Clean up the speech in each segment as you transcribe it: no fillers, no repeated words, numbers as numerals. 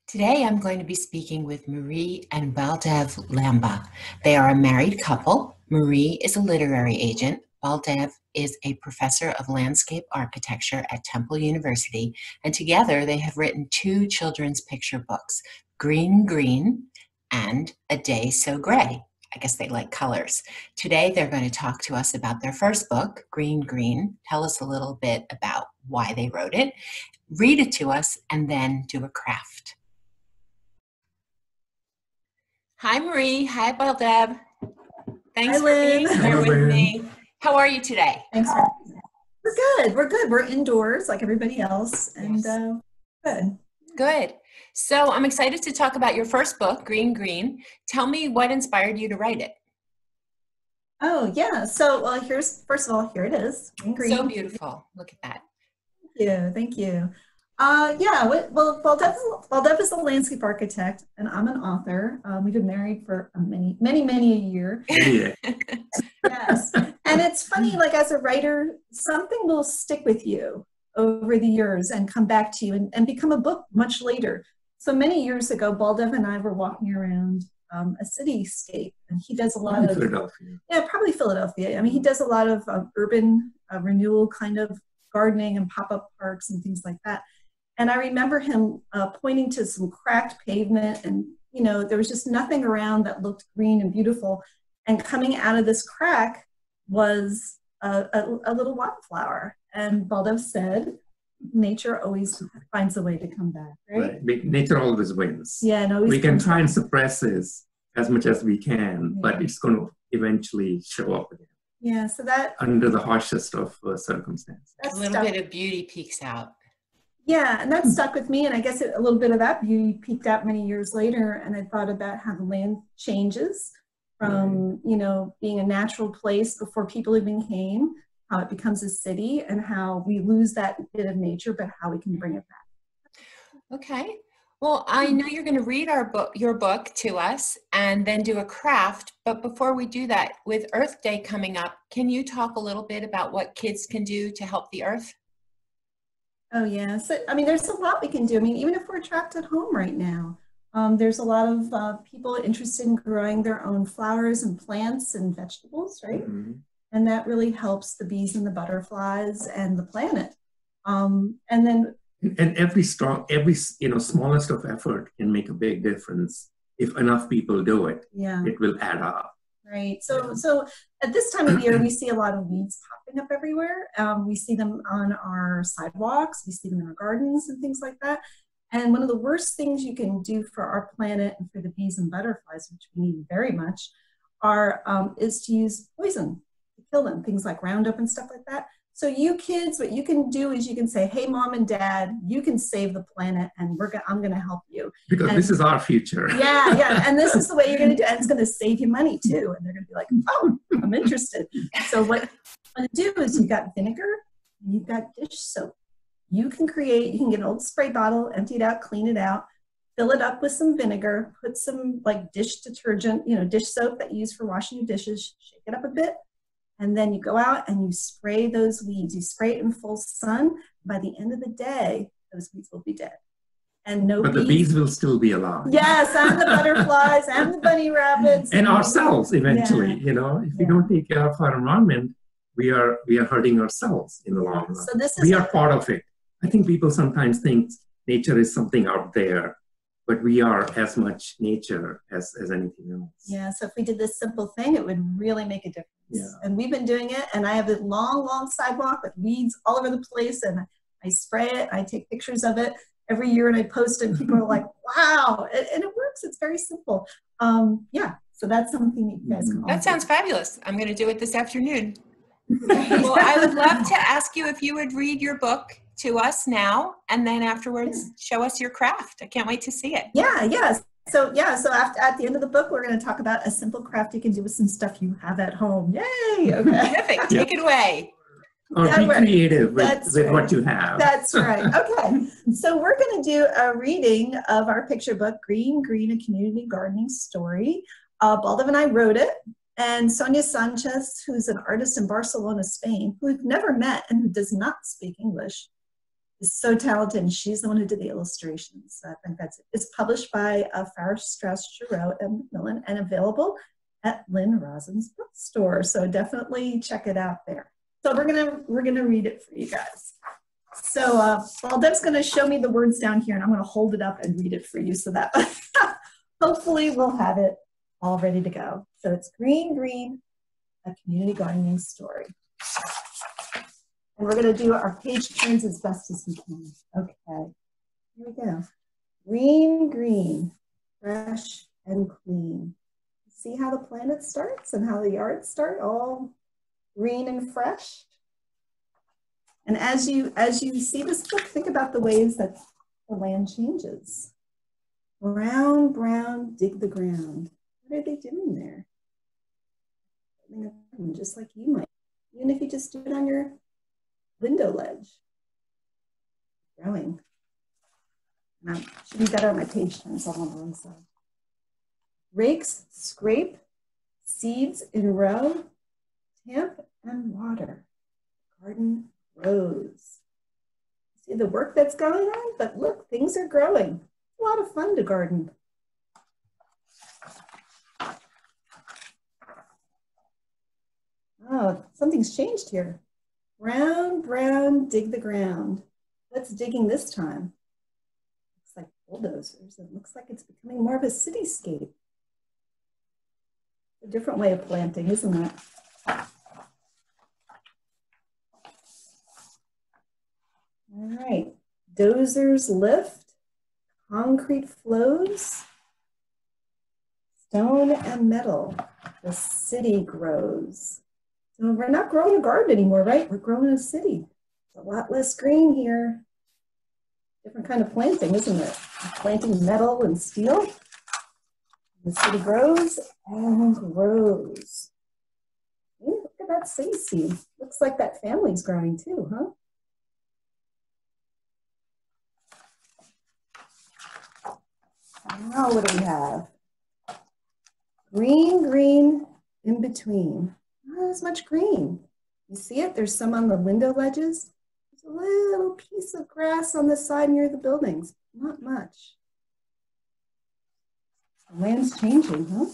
Today, I'm going to be speaking with Marie and Baldev Lamba. They are a married couple. Marie is a literary agent. Baldev is a professor of landscape architecture at Temple University, and together they have written two children's picture books, Green Green and A Day So Gray. I guess they like colors. Today, they're going to talk to us about their first book, Green Green, tell us a little bit about why they wrote it, read it to us, and then do a craft. Hi, Marie. Hi, Baldev. Thanks for being here with me. How are you today? Thanks. We're good. We're good. We're indoors like everybody else, and good. Good. So I'm excited to talk about your first book, Green Green. Tell me what inspired you to write it. Oh, yeah. So, well, first of all, here it is. Green Green. So beautiful. Look at that. Thank you. Well, Baldev is a landscape architect, and I'm an author. We've been married for many a year. Yeah. Yes. And it's funny, like as a writer, something will stick with you over the years and come back to you and become a book much later. So many years ago, Baldev and I were walking around a cityscape, and he does a lot of Philadelphia. Yeah, probably Philadelphia. I mean, he does a lot of urban renewal kind of gardening and pop-up parks and things like that. And I remember him pointing to some cracked pavement, and there was just nothing around that looked green and beautiful. And coming out of this crack was a little wildflower. And Baldev said, nature always finds a way to come back, right? Nature always wins. Yeah, no, we can try and suppress this as much as we can, but it's going to eventually show up again. Yeah, so that under the harshest of circumstances. A little bit of beauty peeks out. Yeah, and that stuck with me, and I guess a little bit of that beauty peeked out many years later, and I thought about how the land changes from, being a natural place before people even came, how it becomes a city, and how we lose that bit of nature, but how we can bring it back. Okay. Well, I know you're going to read your book to us and then do a craft, but before we do that, with Earth Day coming up, can you talk a little bit about what kids can do to help the earth? Oh, yeah. So, I mean, there's a lot we can do. I mean, even if we're trapped at home right now, there's a lot of people interested in growing their own flowers and plants and vegetables, right? Mm-hmm. And that really helps the bees and the butterflies and the planet. And every smallest of effort can make a big difference. If enough people do it, it will add up. Right. So at this time of year, we see a lot of weeds popping up everywhere. We see them on our sidewalks. We see them in our gardens and things like that. And one of the worst things you can do for our planet and for the bees and butterflies, which we need very much, is to use poison to kill them, things like Roundup and stuff like that. So you kids, what you can do is you can say, hey, mom and dad, you can save the planet, and I'm going to help you. Because this is our future. Yeah. And this is the way you're going to do it. And it's going to save you money, too. And they're going to be like, oh, I'm interested. So what you want to do is you've got vinegar and you've got dish soap. You can get an old spray bottle, empty it out, clean it out, fill it up with some vinegar, put some like dish detergent, dish soap that you use for washing your dishes, shake it up a bit. And then you go out and you spray those weeds. You spray it in full sun. By the end of the day, those weeds will be dead. But the bees will still be alive. Yes, and the butterflies and the bunny rabbits. And ourselves eventually, if we don't take care of our environment, we are hurting ourselves in the long run. So we are part of it. I think people sometimes think nature is something out there, but we are as much nature as anything else. Yeah, so if we did this simple thing, it would really make a difference. Yeah. And we've been doing it, and I have a long sidewalk with weeds all over the place, and I spray it, I take pictures of it every year, and I post it, and people are like, wow, and it works. It's very simple. So that's something that you guys can That sounds fabulous. I'm going to do it this afternoon. Well, I would love to ask you if you would read your book to us now, and then afterwards show us your craft. I can't wait to see it. Yes. So at the end of the book, we're going to talk about a simple craft you can do with some stuff you have at home. Yay! Okay. Terrific. Take it away. Or be creative with what you have. That's right. Okay. So we're going to do a reading of our picture book, Green Green, A Community Gardening Story. Baldev and I wrote it. And Sonia Sanchez, who's an artist in Barcelona, Spain, who we've never met and who does not speak English, is so talented, and she's the one who did the illustrations. So I think that's it. It's published by Farrar Straus Giroux and Macmillan, and available at Lynn Rosin's bookstore. So definitely check it out there. So we're gonna read it for you guys. So Baldev's gonna show me the words down here, and I'm gonna hold it up and read it for you, so that hopefully we'll have it all ready to go. So it's Green Green, a community gardening story. And we're going to do our page turns as best as we can. Okay, here we go. Green, green, fresh and clean. See how the planet starts and how the yards start, all green and fresh. And as you see this book, think about the ways that the land changes. Brown, brown, dig the ground. What are they doing there? Just like you might, even if you just do it on your window ledge. Growing. Should be better on my page turns on the wrong side. Rakes scrape, seeds in row, tamp and water. Garden grows. See the work that's going on? But look, things are growing. It's a lot of fun to garden. Oh, something's changed here. Brown, brown, dig the ground. What's digging this time? Looks like bulldozers. It looks like it's becoming more of a cityscape. A different way of planting, isn't it? All right. Dozers lift, concrete flows, stone and metal. The city grows. So we're not growing a garden anymore, right? We're growing a city. It's a lot less green here. Different kind of planting, isn't it? Planting metal and steel. The city grows and grows. Ooh, look at that city seed. Looks like that family's growing too, huh? Now what do we have? Green, green in between. Not as much green. You see it? There's some on the window ledges. There's a little piece of grass on the side near the buildings. Not much. The land's changing, huh?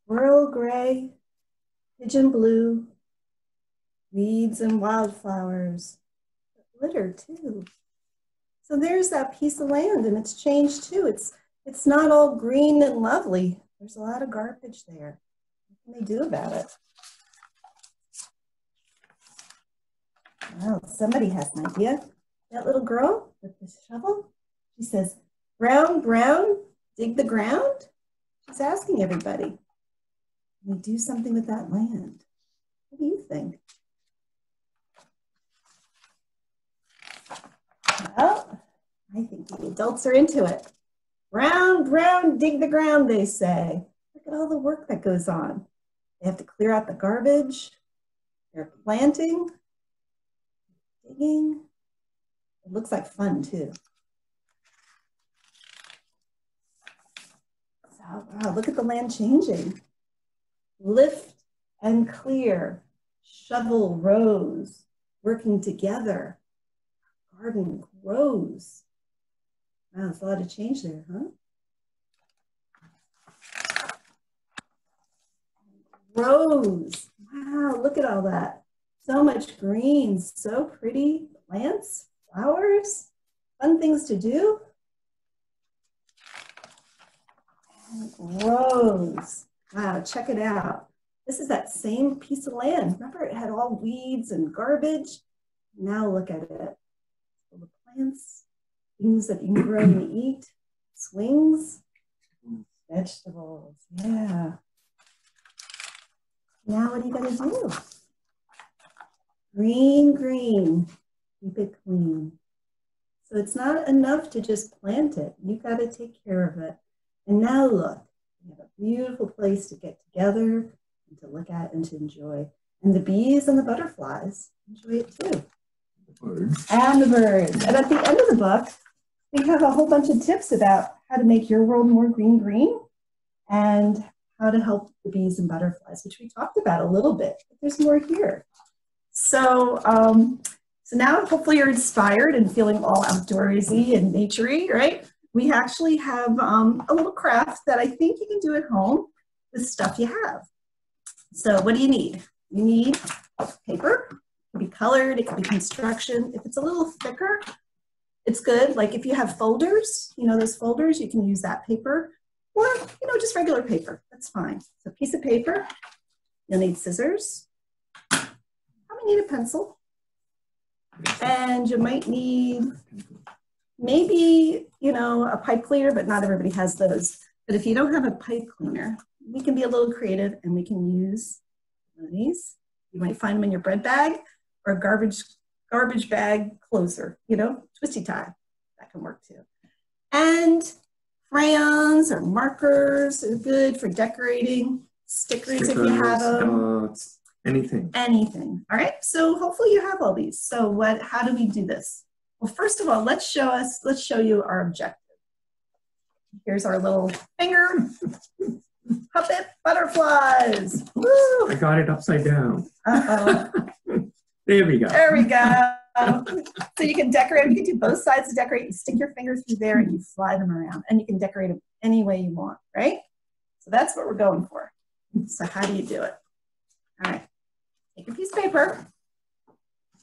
Squirrel gray, pigeon blue, weeds and wildflowers. Litter too. So there's that piece of land, and it's changed too. It's not all green and lovely. There's a lot of garbage there. What can they do about it? Well, somebody has an idea. That little girl with the shovel, she says, brown, brown, dig the ground. She's asking everybody, can we do something with that land? What do you think? Well, I think the adults are into it. Brown, brown, dig the ground, they say. Look at all the work that goes on. They have to clear out the garbage. They're planting, digging. It looks like fun too. So, wow, look at the land changing. Lift and clear, shovel rows, working together. Garden grows. Wow, there's a lot of change there, huh? Grows. Wow, look at all that. So much green, so pretty. Plants, flowers, fun things to do. And it grows. Wow, check it out. This is that same piece of land. Remember, it had all weeds and garbage. Now look at it. Full of plants, things that you can grow and eat, swings, vegetables. Yeah. Now what are you going to do? Green, green. Keep it clean. So it's not enough to just plant it. You've got to take care of it. And now look, we have a beautiful place to get together and to look at and to enjoy. And the bees and the butterflies enjoy it too. Birds. And the birds. And at the end of the book, we have a whole bunch of tips about how to make your world more green, green, and how to help the bees and butterflies, which we talked about a little bit, but there's more here. So, so now hopefully you're inspired and feeling all outdoorsy and naturey, right? We actually have a little craft that I think you can do at home with stuff you have. So what do you need? You need paper. It can be colored, it can be construction. If it's a little thicker, it's good. Like if you have folders, you know, those folders, you can use that paper, or, you know, just regular paper. That's fine. So a piece of paper, you'll need scissors. Probably need a pencil. And you might need maybe, you know, a pipe cleaner, but not everybody has those. But if you don't have a pipe cleaner, we can be a little creative and we can use one of these. You might find them in your bread bag or a garbage bag closer, you know, twisty tie. That can work too. And crayons or markers are good for decorating. Stickers if you have them. Dots, anything. Anything. All right. So hopefully you have all these. So how do we do this? Well, first of all, let's show you our objective. Here's our little finger puppet butterflies. Woo! I got it upside down. Uh-oh. There we go. There we go. So you can decorate. You can do both sides to decorate. You stick your finger through there and you fly them around. And you can decorate them any way you want, right? So that's what we're going for. So how do you do it? All right. Take a piece of paper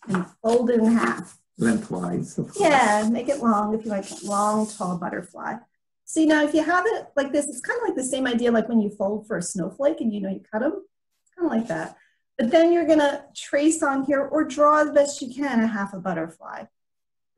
and fold it in half. Lengthwise. Yeah, make it long if you like a long, tall butterfly. See, now if you have it like this, it's kind of like the same idea like when you fold for a snowflake and you know you cut them. It's kind of like that. But then you're going to trace on here or draw the best you can a half a butterfly.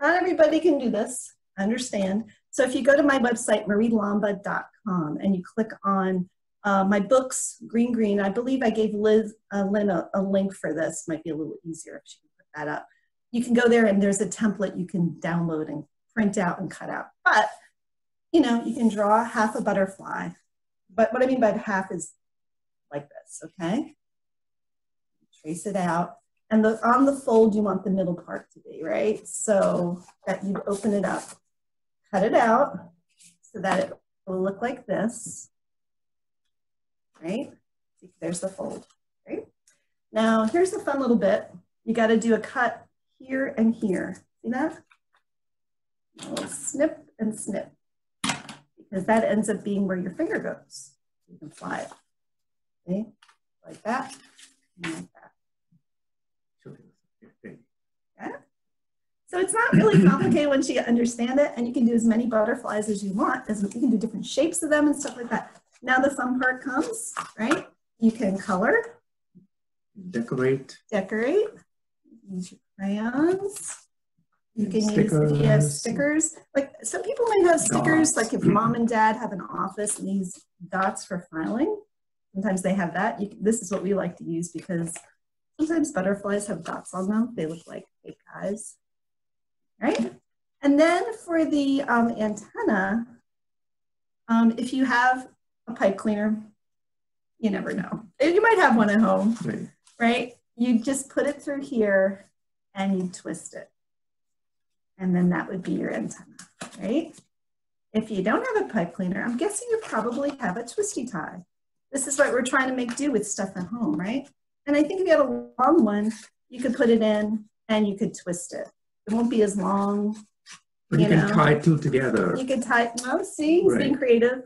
Not everybody can do this, I understand. So if you go to my website, marielamba.com, and you click on my books, Green, I believe I gave Lynn a link for this. Might be a little easier if she can put that up. You can go there and there's a template you can download and print out and cut out. But, you know, you can draw half a butterfly. But what I mean by half is like this, okay? Trace it out. And on the fold, you want the middle part to be, right? So that you'd open it up, cut it out so that it will look like this, right? There's the fold, right? Now, here's the fun little bit. You got to do a cut here and here. See that? A little snip and snip, because that ends up being where your finger goes. You can fly it, okay? Like that and like that. Yeah. So it's not really complicated once you understand it, and you can do as many butterflies as you want. You can do different shapes of them and stuff like that. Now the fun part comes, right? You can color. Decorate. Decorate. Use your crayons. You can stickers. use, if you have stickers. Like some people might have stickers, like if mom and dad have an office and use dots for filing. Sometimes they have that. This is what we like to use because sometimes butterflies have dots on them. They look like fake eyes, right? And then for the antenna, if you have a pipe cleaner, you never know. You might have one at home, right? You just put it through here and you twist it. And then that would be your antenna, right? If you don't have a pipe cleaner, I'm guessing you probably have a twisty tie. This is what we're trying to make do with stuff at home, right? And I think if you had a long one, you could put it in and you could twist it. It won't be as long. But you can tie two together. You could tie, oh, see, he's being creative.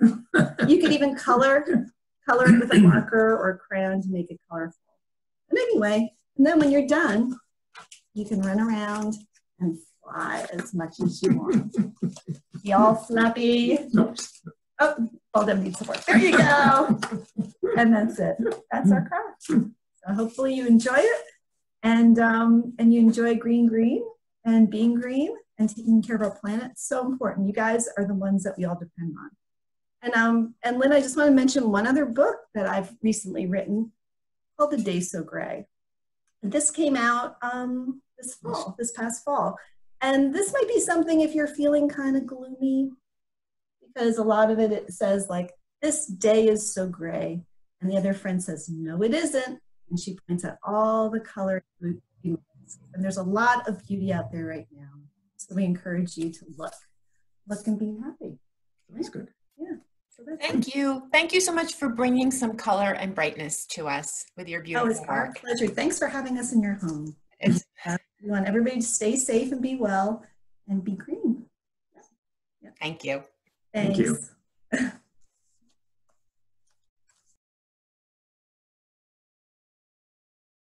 You could even color it with a marker or a crayon to make it colorful. But anyway, and then when you're done, you can run around and fly as much as you want. Be all flappy. Oops. Oh, Baldev needs support. There you go. And that's it. That's our craft. So hopefully you enjoy it, and you enjoy green and being green and taking care of our planet. It's so important. You guys are the ones that we all depend on. And Lynn, I just want to mention one other book that I've recently written called The Day So Gray. And this came out this past fall. And this might be something if you're feeling kind of gloomy, because a lot of it says like, this day is so gray. And the other friend says, no, it isn't. And she points out all the colors. And there's a lot of beauty out there right now. So we encourage you to look and be happy. That's good. Yeah. So that's Thank you. Thank you so much for bringing some color and brightness to us with your Oh, beautiful it's our work. pleasure. Thanks for having us in your home. It's We want everybody to stay safe and be well and be green. Thank you. Thank you. Thanks.